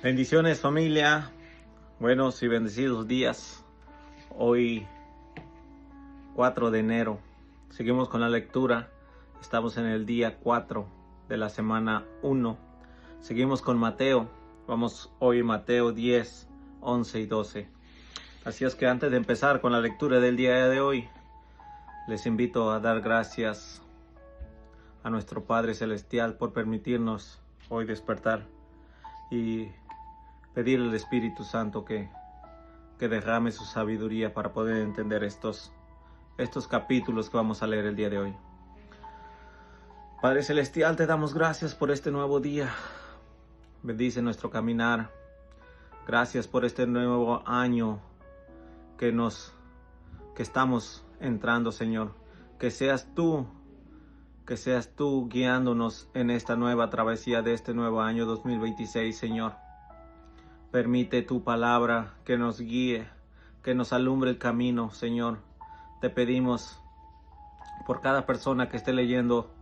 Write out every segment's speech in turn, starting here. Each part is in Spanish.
Bendiciones, familia, buenos y bendecidos días. Hoy 4 de enero, seguimos con la lectura. Estamos en el día 4 de la semana 1. Seguimos con Mateo. Vamos hoy Mateo 10, 11 y 12. Así es que antes de empezar con la lectura del día de hoy, les invito a dar gracias a nuestro Padre Celestial por permitirnos hoy despertar y pedir al Espíritu Santo que derrame su sabiduría para poder entender estos capítulos que vamos a leer el día de hoy. Padre Celestial, te damos gracias por este nuevo día. Bendice nuestro caminar. Gracias por este nuevo año que estamos entrando, Señor. Que seas tú guiándonos en esta nueva travesía de este nuevo año 2026, Señor. Permite tu palabra que nos guíe, que nos alumbre el camino, Señor. Te pedimos por cada persona que esté leyendo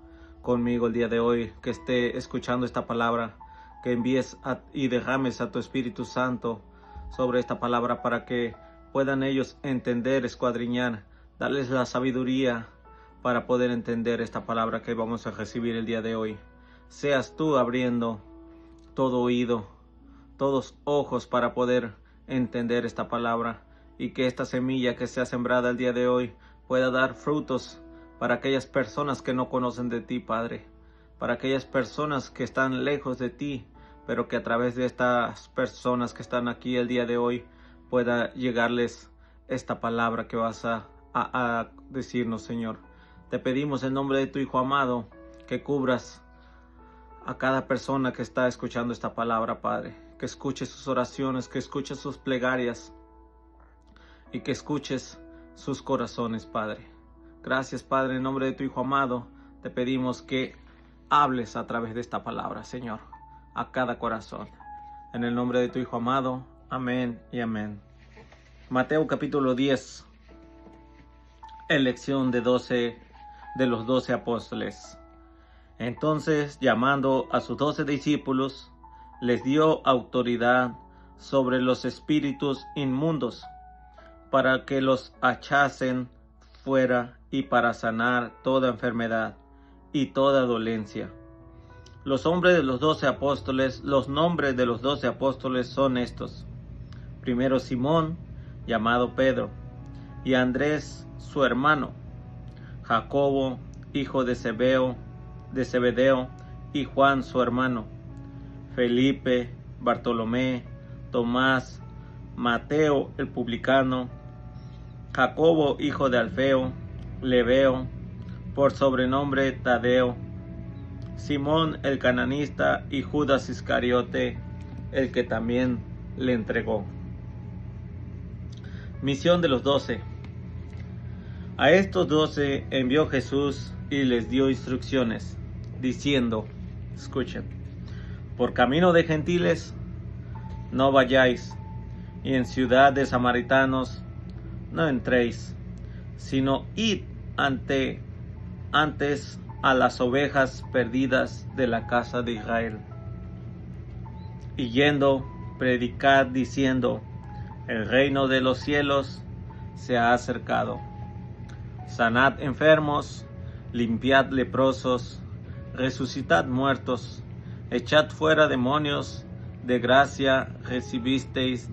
conmigo el día de hoy, que esté escuchando esta palabra, que envíes y derrames a tu Espíritu Santo sobre esta palabra para que puedan ellos entender, escuadriñar, darles la sabiduría para poder entender esta palabra que vamos a recibir el día de hoy. Seas tú abriendo todo oído, todos ojos para poder entender esta palabra, y que esta semilla que sea sembrada el día de hoy pueda dar frutos para aquellas personas que no conocen de ti, Padre, para aquellas personas que están lejos de ti, pero que a través de estas personas que están aquí el día de hoy pueda llegarles esta palabra que vas a decirnos, Señor. Te pedimos en nombre de tu Hijo amado que cubras a cada persona que está escuchando esta palabra, Padre, que escuches sus oraciones, que escuches sus plegarias y que escuches sus corazones, Padre. Gracias, Padre, en nombre de tu Hijo amado, te pedimos que hables a través de esta palabra, Señor, a cada corazón. En el nombre de tu Hijo amado, amén y amén. Mateo capítulo 10, elección de los 12 apóstoles. Entonces, llamando a sus 12 discípulos, les dio autoridad sobre los espíritus inmundos, para que los echasen fuera y para sanar toda enfermedad y toda dolencia. Los nombres de los 12 apóstoles son estos: primero Simón, llamado Pedro, y Andrés su hermano, Jacobo, hijo de Zebedeo, y Juan su hermano, Felipe, Bartolomé, Tomás, Mateo el publicano, Jacobo hijo de Alfeo, Lebeo, por sobrenombre Tadeo, Simón el cananista y Judas Iscariote, el que también le entregó. Misión de los 12. A estos 12 envió Jesús y les dio instrucciones, diciendo, escuchen: por camino de gentiles no vayáis, y en ciudad de samaritanos no entréis, sino id antes a las ovejas perdidas de la casa de Israel. Y yendo, predicad diciendo: el reino de los cielos se ha acercado. Sanad enfermos, limpiad leprosos, resucitad muertos, echad fuera demonios, de gracia recibisteis,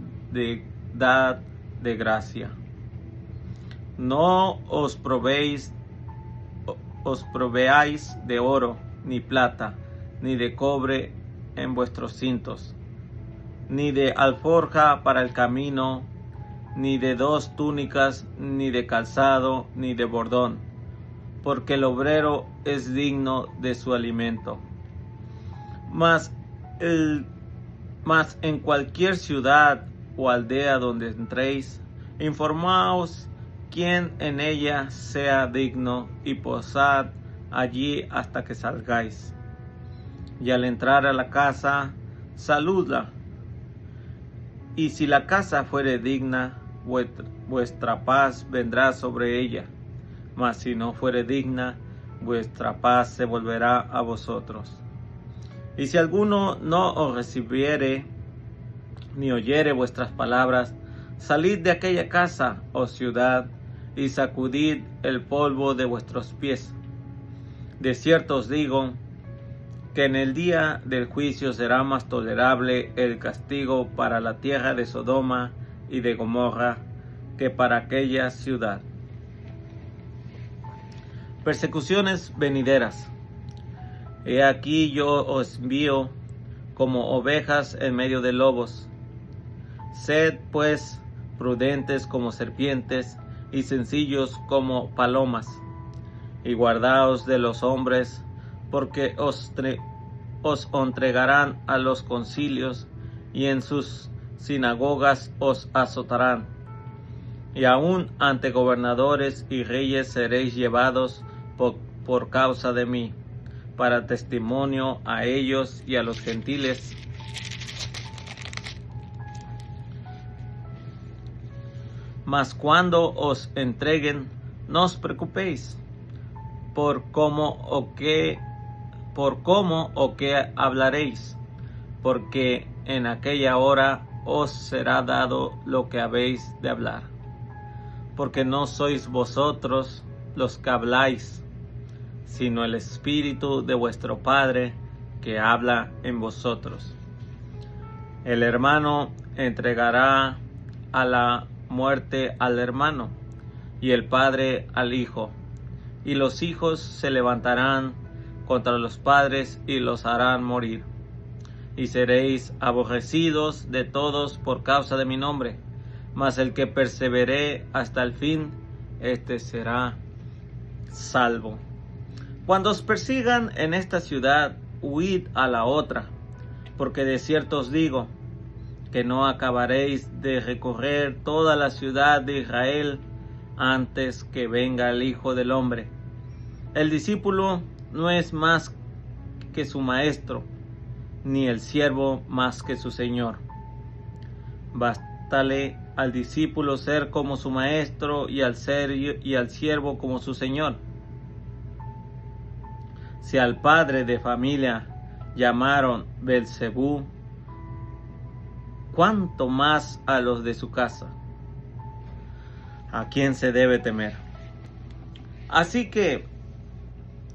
dad de gracia. No os proveáis de oro, ni plata, ni de cobre en vuestros cintos, ni de alforja para el camino, ni de 2 túnicas, ni de calzado, ni de bordón, porque el obrero es digno de su alimento. Mas en cualquier ciudad o aldea donde entréis, informaos quién en ella sea digno, y posad allí hasta que salgáis. Y al entrar a la casa, saludla. Y si la casa fuere digna, vuestra paz vendrá sobre ella. Mas si no fuere digna, vuestra paz se volverá a vosotros. Y si alguno no os recibiere, ni oyere vuestras palabras, salid de aquella casa o ciudad, y sacudid el polvo de vuestros pies. De cierto os digo, que en el día del juicio será más tolerable el castigo para la tierra de Sodoma y de Gomorra que para aquella ciudad. Persecuciones venideras. He aquí yo os envío como ovejas en medio de lobos. Sed pues prudentes como serpientes y sencillos como palomas, y guardaos de los hombres, porque os entregarán a los concilios, y en sus sinagogas os azotarán. Y aun ante gobernadores y reyes seréis llevados por causa de mí, para testimonio a ellos y a los gentiles. Mas cuando os entreguen, no os preocupéis por cómo o qué hablaréis, porque en aquella hora os será dado lo que habéis de hablar. Porque no sois vosotros los que habláis, sino el Espíritu de vuestro Padre que habla en vosotros. El hermano entregará a la muerte al hermano, y el padre al hijo, y los hijos se levantarán contra los padres y los harán morir. Y seréis aborrecidos de todos por causa de mi nombre, mas el que persevere hasta el fin, éste será salvo. Cuando os persigan en esta ciudad, huid a la otra, porque de cierto os digo, que no acabaréis de recorrer toda la ciudad de Israel antes que venga el Hijo del Hombre. El discípulo no es más que su maestro, ni el siervo más que su señor. Bástale al discípulo ser como su maestro y al siervo como su señor. Si al padre de familia llamaron Belzebú, cuánto más a los de su casa. ¿A quién se debe temer? Así que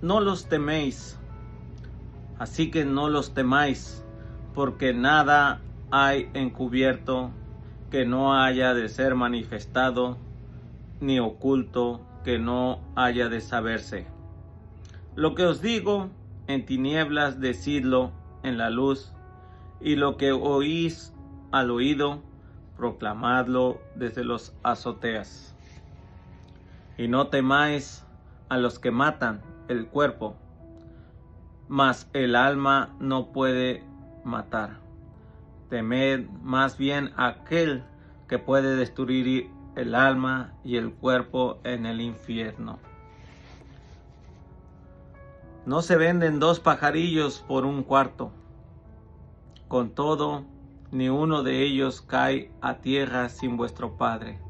no los temáis, porque nada hay encubierto que no haya de ser manifestado, ni oculto que no haya de saberse. Lo que os digo en tinieblas, decidlo en la luz, y lo que oís al oído, proclamadlo desde los azoteas. Y no temáis a los que matan el cuerpo, mas el alma no puede matar. Temed más bien a aquel que puede destruir el alma y el cuerpo en el infierno. No se venden 2 pajarillos por 1 cuarto. Con todo, ni uno de ellos cae a tierra sin vuestro Padre.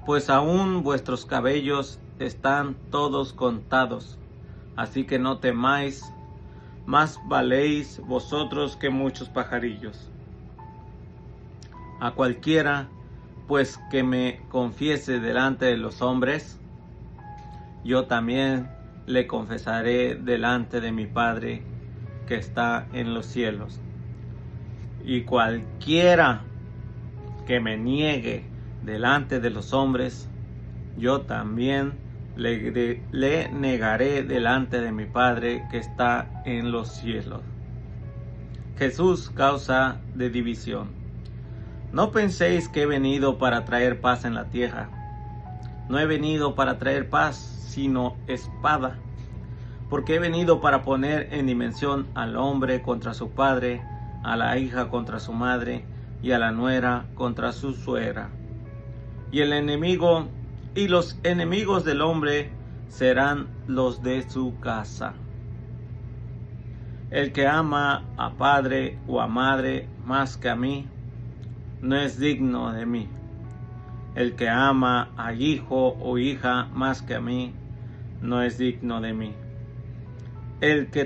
Pues aún vuestros cabellos están todos contados, así que no temáis, más valéis vosotros que muchos pajarillos. A cualquiera, pues, que me confiese delante de los hombres, yo también le confesaré delante de mi Padre que está en los cielos. Y cualquiera que me niegue delante de los hombres, yo también le negaré delante de mi Padre que está en los cielos. Jesús, causa de división. No penséis que he venido para traer paz en la tierra. No he venido para traer paz, sino espada. Porque he venido para poner en dimensión al hombre contra su padre, a la hija contra su madre, y a la nuera contra su suegra. Y los enemigos del hombre serán los de su casa. El que ama a padre o a madre más que a mí, no es digno de mí. El que ama a hijo o hija más que a mí, no es digno de mí. El que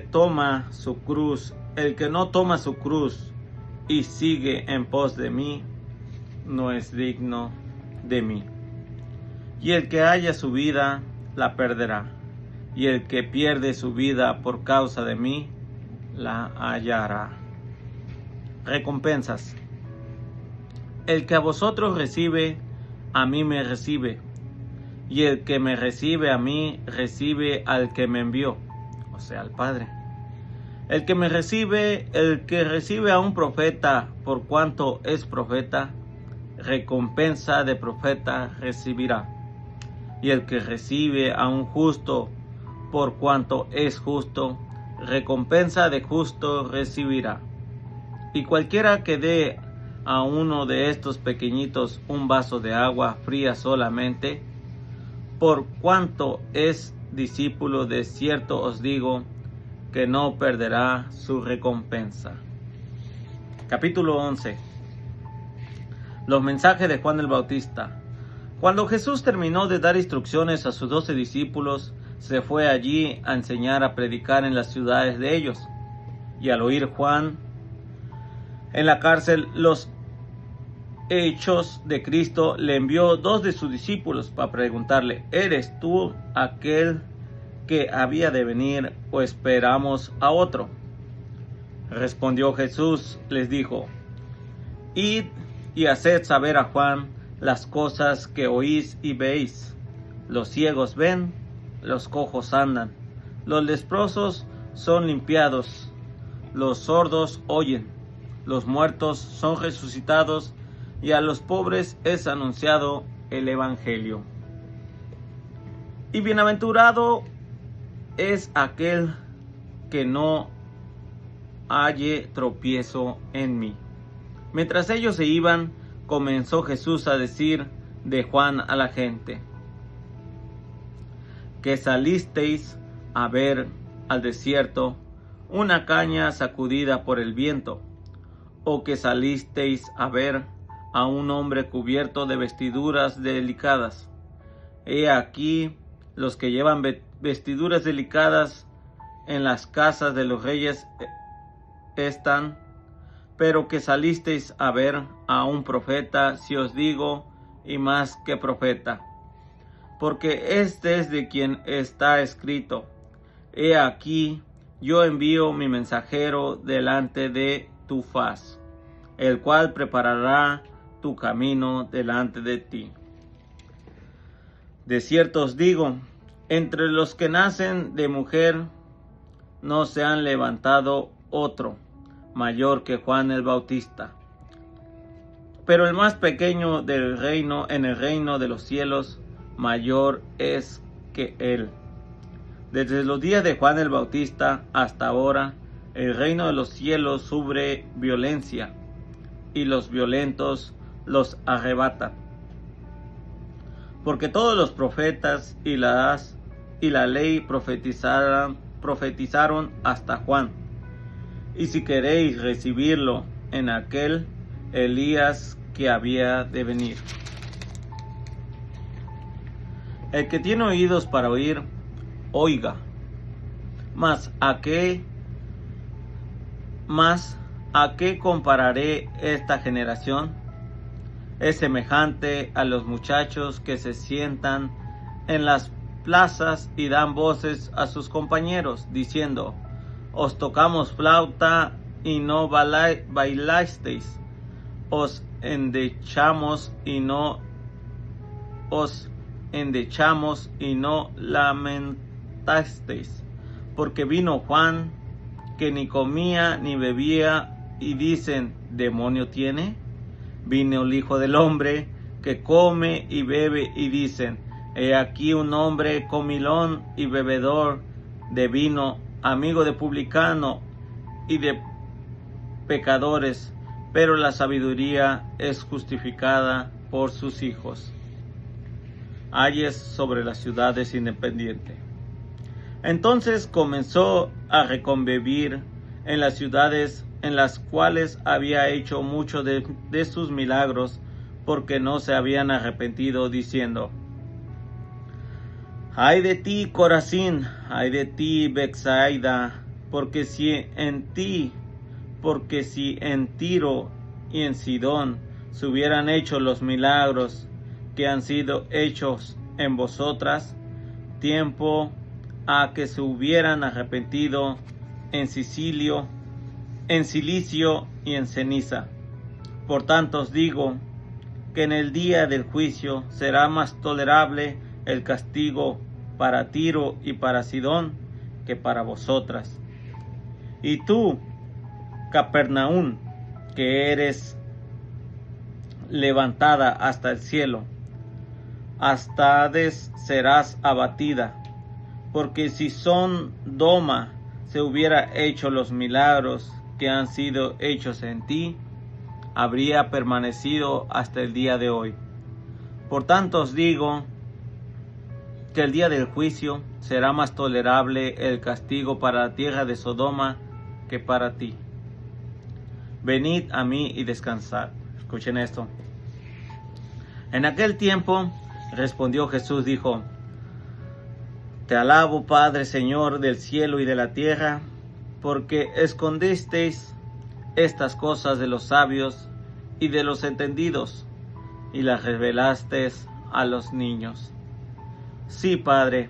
no toma su cruz y sigue en pos de mí, no es digno de mí. Y el que halla su vida, la perderá, y el que pierde su vida por causa de mí, la hallará. Recompensas. El que a vosotros recibe, a mí me recibe, y el que me recibe a mí, recibe al que me envió, o sea, al Padre. El que recibe a un profeta, por cuanto es profeta, recompensa de profeta recibirá. Y el que recibe a un justo, por cuanto es justo, recompensa de justo recibirá. Y cualquiera que dé a uno de estos pequeñitos un vaso de agua fría solamente, por cuanto es discípulo, de cierto os digo, que no perderá su recompensa. Capítulo 11. Los mensajes de Juan el Bautista. Cuando Jesús terminó de dar instrucciones a sus 12 discípulos, se fue allí a enseñar, a predicar en las ciudades de ellos. Y al oír Juan en la cárcel los hechos de Cristo, le envió 2 de sus discípulos para preguntarle: ¿eres tú aquel que había de venir, o esperamos a otro? Respondió Jesús, les dijo: id y haced saber a Juan las cosas que oís y veis. Los ciegos ven, los cojos andan, los leprosos son limpiados, los sordos oyen, los muertos son resucitados, y a los pobres es anunciado el Evangelio. Y bienaventurado es aquel que no halle tropiezo en mí. Mientras ellos se iban, comenzó Jesús a decir de Juan a la gente: que salisteis a ver al desierto una caña sacudida por el viento, o que salisteis a ver a un hombre cubierto de vestiduras delicadas. He aquí, los que llevan vestiduras delicadas en las casas de los reyes están. Pero que salisteis a ver a un profeta, si os digo, y más que profeta, porque este es de quien está escrito: he aquí, yo envío mi mensajero delante de tu faz, el cual preparará tu camino delante de ti. De cierto os digo, entre los que nacen de mujer no se han levantado otro mayor que Juan el Bautista. Pero el más pequeño del reino, en el reino de los cielos, mayor es que él. Desde los días de Juan el Bautista hasta ahora, el reino de los cielos sufre violencia, y los violentos los arrebatan. Porque todos los profetas y la ley profetizaron hasta Juan. Y si queréis recibirlo en aquel Elías que había de venir. El que tiene oídos para oír, oiga. Mas a qué compararé esta generación? Es semejante a los muchachos que se sientan en las plazas y dan voces a sus compañeros, diciendo: os tocamos flauta y no bailasteis, os endechamos y no lamentasteis. Porque vino Juan, que ni comía ni bebía, y dicen: ¿demonio tiene? Vino el Hijo del Hombre, que come y bebe, y dicen: he aquí un hombre comilón y bebedor de vino, amigo de publicano y de pecadores, pero la sabiduría es justificada por sus hijos. Ayes sobre las ciudades independientes. Entonces comenzó a reconvivir en las ciudades en las cuales había hecho muchos de sus milagros, porque no se habían arrepentido, diciendo: ay de ti, Corazín, ay de ti, Betsaida, porque si en ti porque si en Tiro y en Sidón se hubieran hecho los milagros que han sido hechos en vosotras, tiempo a que se hubieran arrepentido en Silicio y en ceniza. Por tanto os digo que en el día del juicio será más tolerable el castigo para Tiro y para Sidón que para vosotras. Y tú, Capernaum, que eres levantada hasta el cielo, hasta Hades serás abatida, porque si Sodoma se hubiera hecho los milagros que han sido hechos en ti, habría permanecido hasta el día de hoy. Por tanto os digo que el día del juicio será más tolerable el castigo para la tierra de Sodoma que para ti. Venid a mí y descansad. Escuchen esto. En aquel tiempo respondió Jesús, dijo: Te alabo, Padre, Señor del cielo y de la tierra, porque escondisteis estas cosas de los sabios y de los entendidos, y las revelasteis a los niños. Sí, Padre,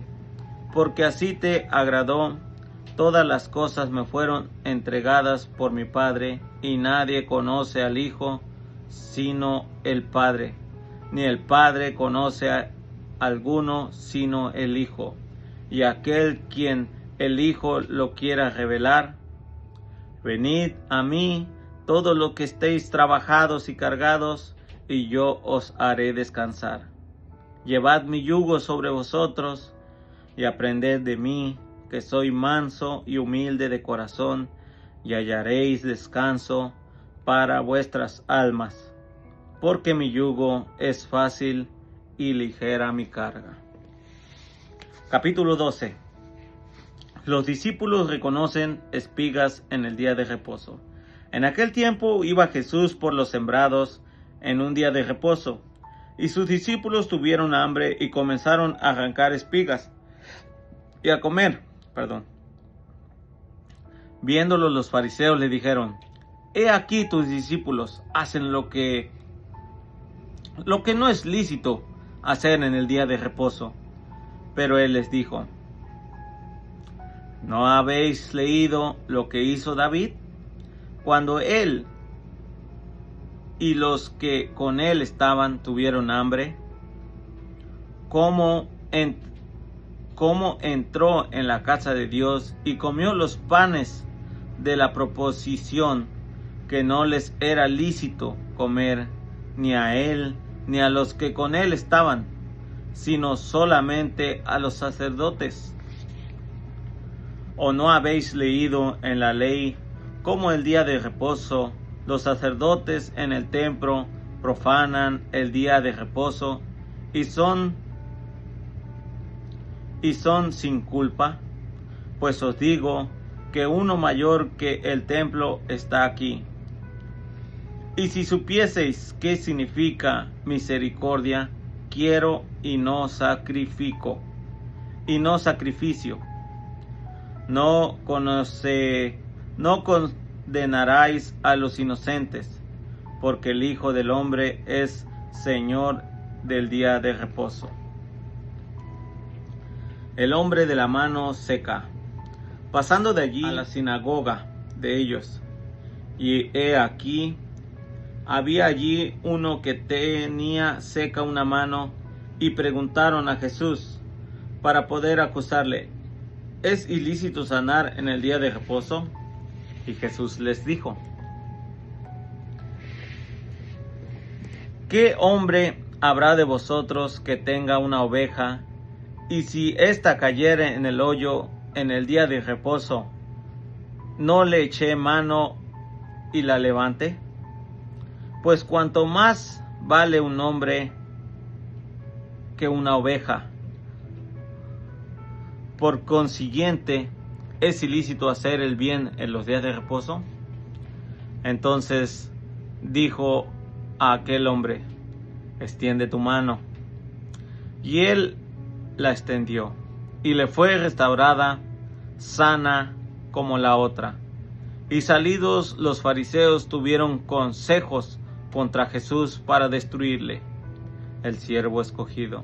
porque así te agradó. Todas las cosas me fueron entregadas por mi Padre, y nadie conoce al Hijo sino el Padre, ni el Padre conoce a alguno sino el Hijo, y aquel quien el Hijo lo quiera revelar. Venid a mí todos los que estéis trabajados y cargados, y yo os haré descansar. Llevad mi yugo sobre vosotros, y aprended de mí, que soy manso y humilde de corazón, y hallaréis descanso para vuestras almas, porque mi yugo es fácil y ligera mi carga. Capítulo 12. Los discípulos reconocen espigas en el día de reposo. En aquel tiempo iba Jesús por los sembrados en un día de reposo, y sus discípulos tuvieron hambre y comenzaron a arrancar espigas y a comer. Viéndolo los fariseos le dijeron: He aquí tus discípulos hacen lo que no es lícito hacer en el día de reposo. Pero él les dijo: ¿No habéis leído lo que hizo David cuando él y los que con él estaban tuvieron hambre? ¿Cómo entró en la casa de Dios y comió los panes de la proposición que no les era lícito comer, ni a él ni a los que con él estaban, sino solamente a los sacerdotes? ¿O no habéis leído en la ley cómo el día de reposo los sacerdotes en el templo profanan el día de reposo y son sin culpa? Pues os digo que uno mayor que el templo está aquí. Y si supieseis qué significa misericordia, quiero y no sacrificio, no condenaráis a los inocentes, porque el Hijo del Hombre es Señor del día de reposo. El hombre de la mano seca. Pasando de allí a la sinagoga de ellos, y he aquí, había allí uno que tenía seca una mano, y preguntaron a Jesús para poder acusarle: ¿Es ilícito sanar en el día de reposo? Y Jesús les dijo: ¿Qué hombre habrá de vosotros que tenga una oveja, y si ésta cayere en el hoyo en el día de reposo, no le eche mano y la levante? Pues cuanto más vale un hombre que una oveja. Por consiguiente, ¿es ilícito hacer el bien en los días de reposo? Entonces dijo a aquel hombre: extiende tu mano. Y él la extendió, y le fue restaurada sana como la otra. Y salidos los fariseos tuvieron consejos contra Jesús para destruirle, el siervo escogido.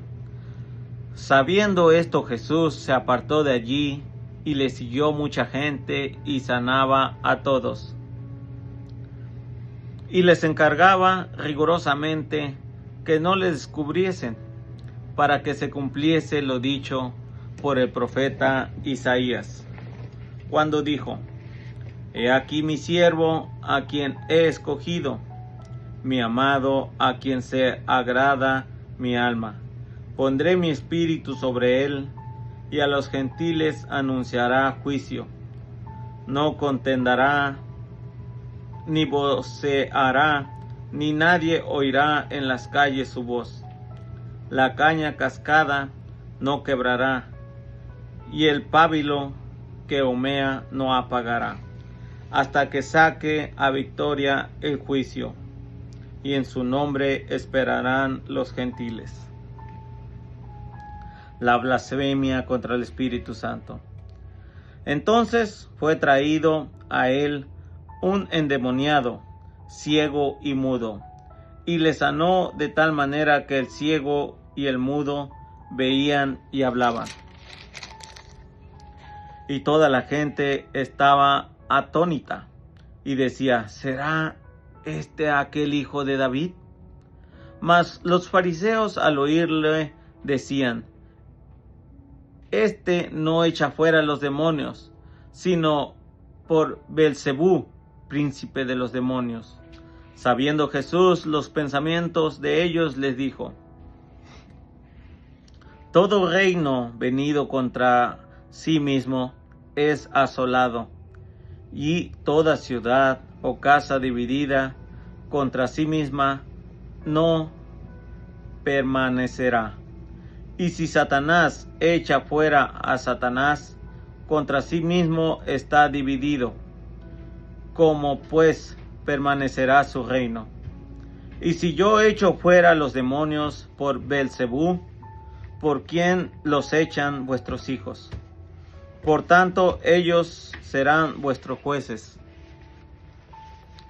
Sabiendo esto, Jesús se apartó de allí y le siguió mucha gente y sanaba a todos. Y les encargaba rigurosamente que no le descubriesen, para que se cumpliese lo dicho por el profeta Isaías, cuando dijo: He aquí mi siervo a quien he escogido, mi amado a quien se agrada mi alma. Pondré mi espíritu sobre él, y a los gentiles anunciará juicio. No contenderá, ni voceará, ni nadie oirá en las calles su voz. La caña cascada no quebrará, y el pábilo que humea no apagará, hasta que saque a victoria el juicio, y en su nombre esperarán los gentiles. La blasfemia contra el Espíritu Santo. Entonces fue traído a él un endemoniado, ciego y mudo, y le sanó de tal manera que el ciego y el mudo veían y hablaban. Y toda la gente estaba atónita y decía: ¿será este aquel hijo de David? Mas los fariseos al oírle decían: Este no echa fuera los demonios, sino por Beelzebú, príncipe de los demonios. Sabiendo Jesús los pensamientos de ellos, les dijo: Todo reino venido contra sí mismo es asolado, y toda ciudad o casa dividida contra sí misma no permanecerá. Y si Satanás echa fuera a Satanás, contra sí mismo está dividido. ¿Cómo pues permanecerá su reino? Y si yo echo fuera los demonios por Beelzebú, ¿por quién los echan vuestros hijos? Por tanto, ellos serán vuestros jueces.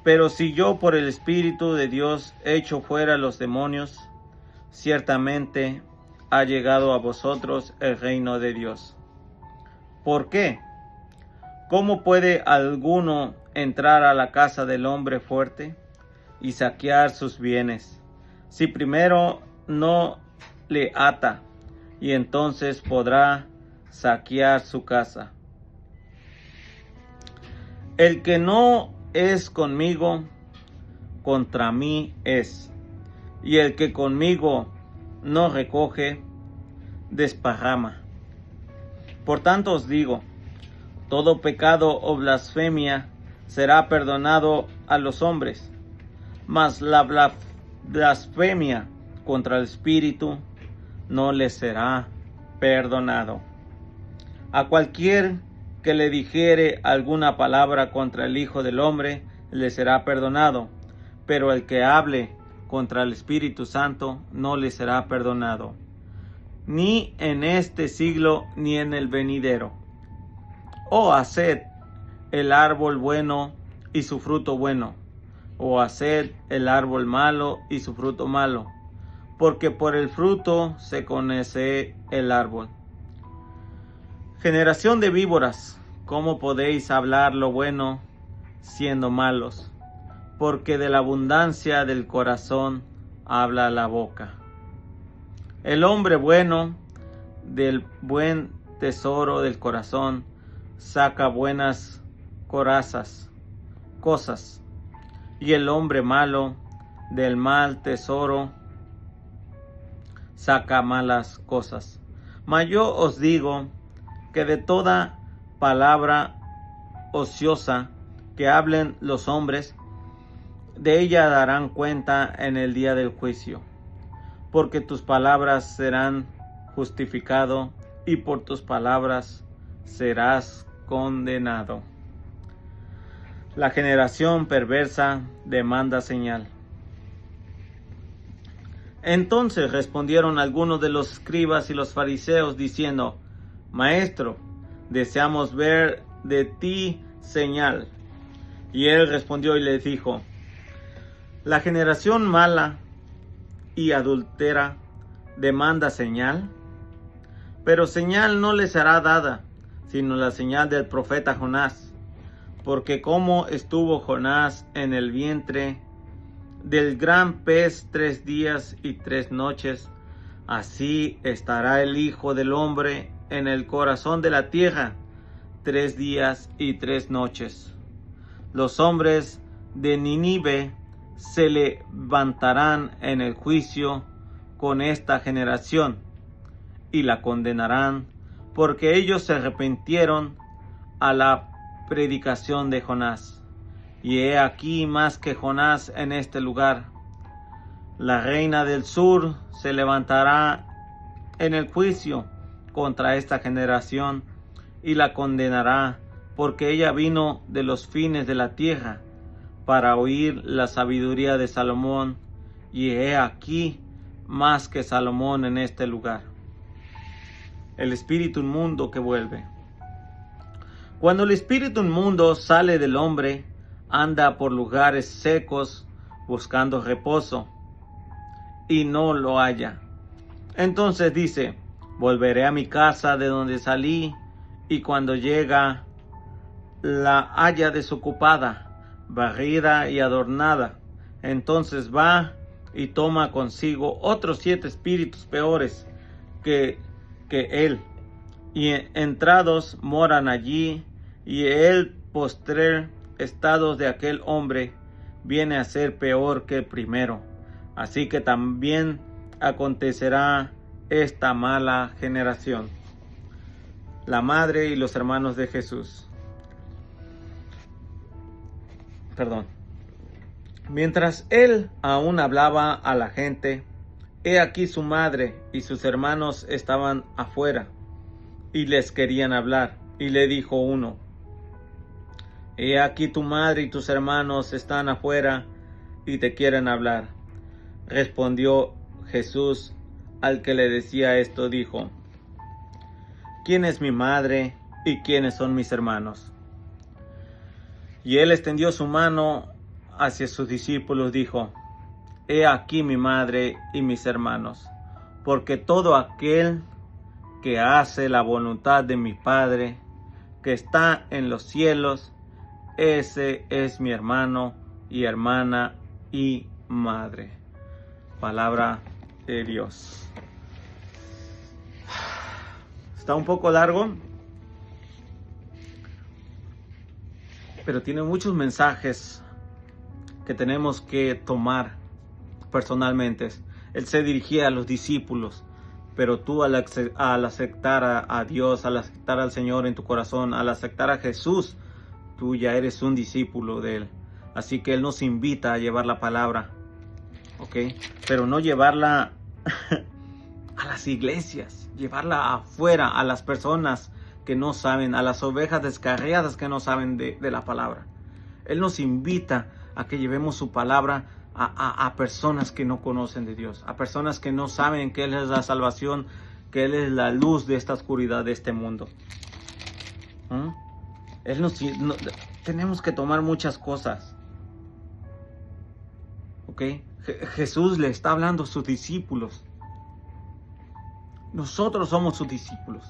Pero si yo por el Espíritu de Dios echo fuera los demonios, ciertamente ha llegado a vosotros el reino de Dios. ¿Por qué? ¿Cómo puede alguno entrar a la casa del hombre fuerte y saquear sus bienes, si primero no le ata, y entonces podrá saquear su casa? El que no es conmigo, contra mí es, y el que conmigo no recoge, desparrama. Por tanto os digo, todo pecado o blasfemia será perdonado a los hombres, mas la blasfemia contra el Espíritu no le será perdonado. A cualquier que le dijere alguna palabra contra el Hijo del Hombre, le será perdonado, pero el que hable contra el Espíritu Santo no le será perdonado, ni en este siglo ni en el venidero. O haced el árbol bueno y su fruto bueno, o haced el árbol malo y su fruto malo, porque por el fruto se conoce el árbol. Generación de víboras, ¿cómo podéis hablar lo bueno siendo malos? Porque de la abundancia del corazón habla la boca. El hombre bueno del buen tesoro del corazón saca buenas cosas, y el hombre malo del mal tesoro saca malas cosas. Mas yo os digo que de toda palabra ociosa que hablen los hombres, de ella darán cuenta en el día del juicio, porque tus palabras serán justificado y por tus palabras serás condenado. La generación perversa demanda señal. Entonces respondieron algunos de los escribas y los fariseos diciendo: Maestro, deseamos ver de ti señal. Y él respondió y les dijo: la generación mala y adúltera demanda señal, pero señal no les será dada, sino la señal del profeta Jonás. Porque como estuvo Jonás en el vientre del gran pez 3 días y 3 noches, así estará el Hijo del Hombre en el corazón de la tierra 3 días y 3 noches. Los hombres de Nínive se levantarán en el juicio con esta generación y la condenarán, porque ellos se arrepintieron a la predicación de Jonás. Y he aquí más que Jonás en este lugar. La reina del sur se levantará en el juicio contra esta generación y la condenará, porque ella vino de los fines de la tierra para oír la sabiduría de Salomón, y he aquí más que Salomón en este lugar. El espíritu inmundo que vuelve. Cuando el espíritu inmundo sale del hombre, anda por lugares secos buscando reposo, y no lo halla. Entonces dice: volveré a mi casa de donde salí, y cuando llega la halla desocupada, barrida y adornada. Entonces va y toma consigo otros 7 espíritus peores que él, y entrados moran allí, y el postrer estado de aquel hombre viene a ser peor que el primero. Así que también acontecerá esta mala generación. La madre y los hermanos de Jesús. Mientras él aún hablaba a la gente, he aquí su madre y sus hermanos estaban afuera y les querían hablar. Y le dijo uno: he aquí tu madre y tus hermanos están afuera y te quieren hablar. Respondió Jesús al que le decía esto, dijo: ¿quién es mi madre y quiénes son mis hermanos? Y él extendió su mano hacia sus discípulos, dijo: he aquí mi madre y mis hermanos, porque todo aquel que hace la voluntad de mi Padre, que está en los cielos, ese es mi hermano y hermana y madre. Palabra de Dios. Está un poco largo, pero tiene muchos mensajes que tenemos que tomar personalmente. Él se dirigía a los discípulos, pero tú al aceptar a Dios, al aceptar al Señor en tu corazón, al aceptar a Jesús, tú ya eres un discípulo de Él. Así que Él nos invita a llevar la palabra, ¿ok? Pero no llevarla a las iglesias, llevarla afuera, a las personas que no saben, a las ovejas descarriadas que no saben de la palabra. Él nos invita a que llevemos su palabra a personas que no conocen de Dios, a personas que no saben que Él es la salvación, que Él es la luz de esta oscuridad de este mundo. Tenemos que tomar muchas cosas, ¿ok? Jesús le está hablando a sus discípulos. Nosotros somos sus discípulos.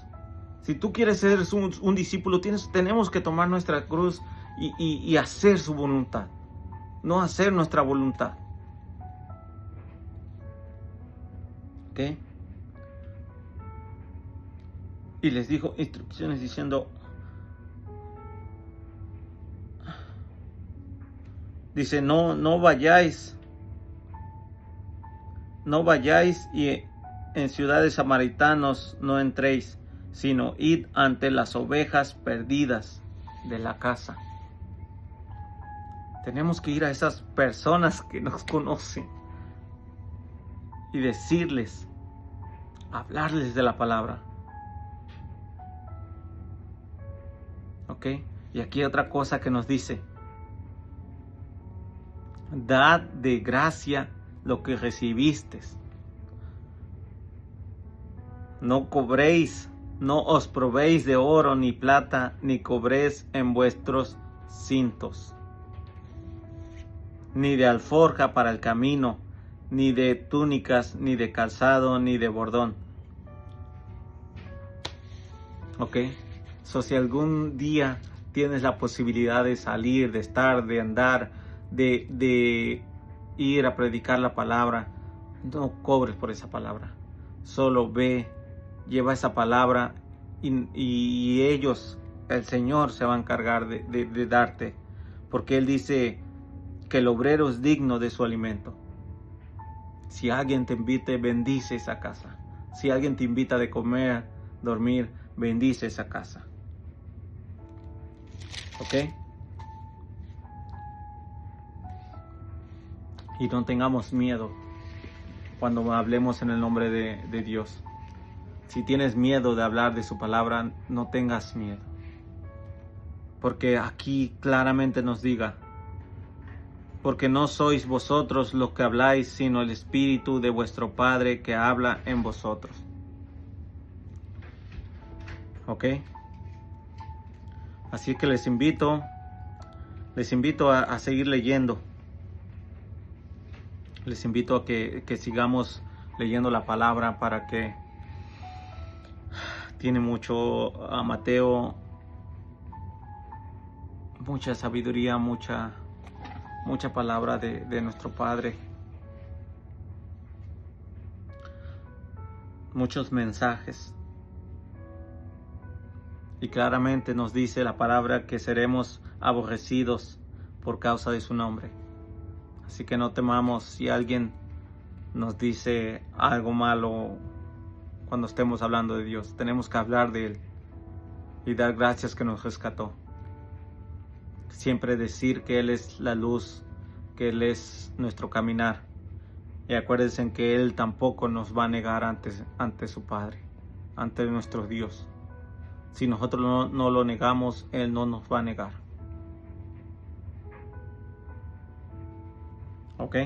Si tú quieres ser un discípulo, tenemos que tomar nuestra cruz y hacer su voluntad, no hacer nuestra voluntad. ¿Ok? Y les dijo instrucciones diciendo, dice, no vayáis y en ciudades samaritanos no entréis, sino id ante las ovejas perdidas de la casa. Tenemos que ir a esas personas que nos conocen y decirles, hablarles de la palabra. ¿Ok? Y aquí otra cosa que nos dice, dad de gracia lo que recibisteis. No cobréis, no os probéis de oro ni plata, ni cobréis en vuestros cintos. ni de alforja para el camino, ni de túnicas, ni de calzado, ni de bordón. Ok, si algún día tienes la posibilidad de salir, de estar, de andar, de ir a predicar la palabra, no cobres por esa palabra. Solo ve, lleva esa palabra y ellos, el Señor, se va a encargar de darte. Porque Él dice que el obrero es digno de su alimento. Si alguien te invite, bendice esa casa. Si alguien te invita de comer, dormir, bendice esa casa. ¿Ok? Y no tengamos miedo cuando hablemos en el nombre de Dios. Si tienes miedo de hablar de su palabra, no tengas miedo. Porque aquí claramente nos diga, porque no sois vosotros los que habláis, sino el Espíritu de vuestro Padre que habla en vosotros. ¿Ok? Así que les invito a seguir leyendo. Les invito a que sigamos leyendo la palabra, para que tiene mucho a Mateo, mucha sabiduría, mucha palabra de nuestro Padre, muchos mensajes. Y claramente nos dice la palabra que seremos aborrecidos por causa de su nombre. Así que no temamos si alguien nos dice algo malo cuando estemos hablando de Dios. Tenemos que hablar de Él y dar gracias que nos rescató. Siempre decir que Él es la luz, que Él es nuestro caminar. Y acuérdense en que Él tampoco nos va a negar ante su Padre, ante nuestro Dios. Si nosotros no lo negamos, Él no nos va a negar. ¿Ok?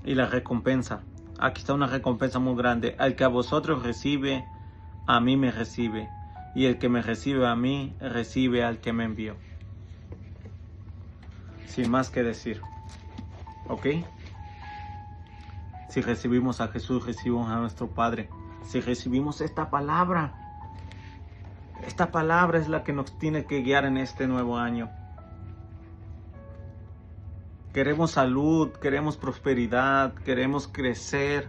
Y la recompensa. Aquí está una recompensa muy grande. Al que a vosotros recibe, a mí me recibe. Y el que me recibe a mí, recibe al que me envió. Sin más que decir. ¿Ok? Si recibimos a Jesús, recibimos a nuestro Padre. Si recibimos esta palabra es la que nos tiene que guiar en este nuevo año. Queremos salud, queremos prosperidad, queremos crecer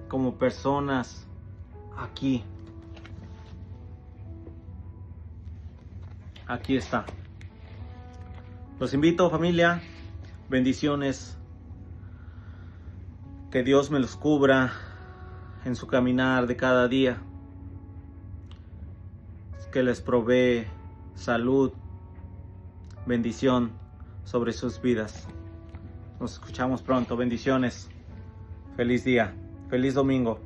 como personas aquí. Aquí está. Los invito, familia. Bendiciones. Que Dios me los cubra en su caminar de cada día. Que les provee salud, bendición sobre sus vidas. Nos escuchamos pronto. Bendiciones. Feliz día. Feliz domingo.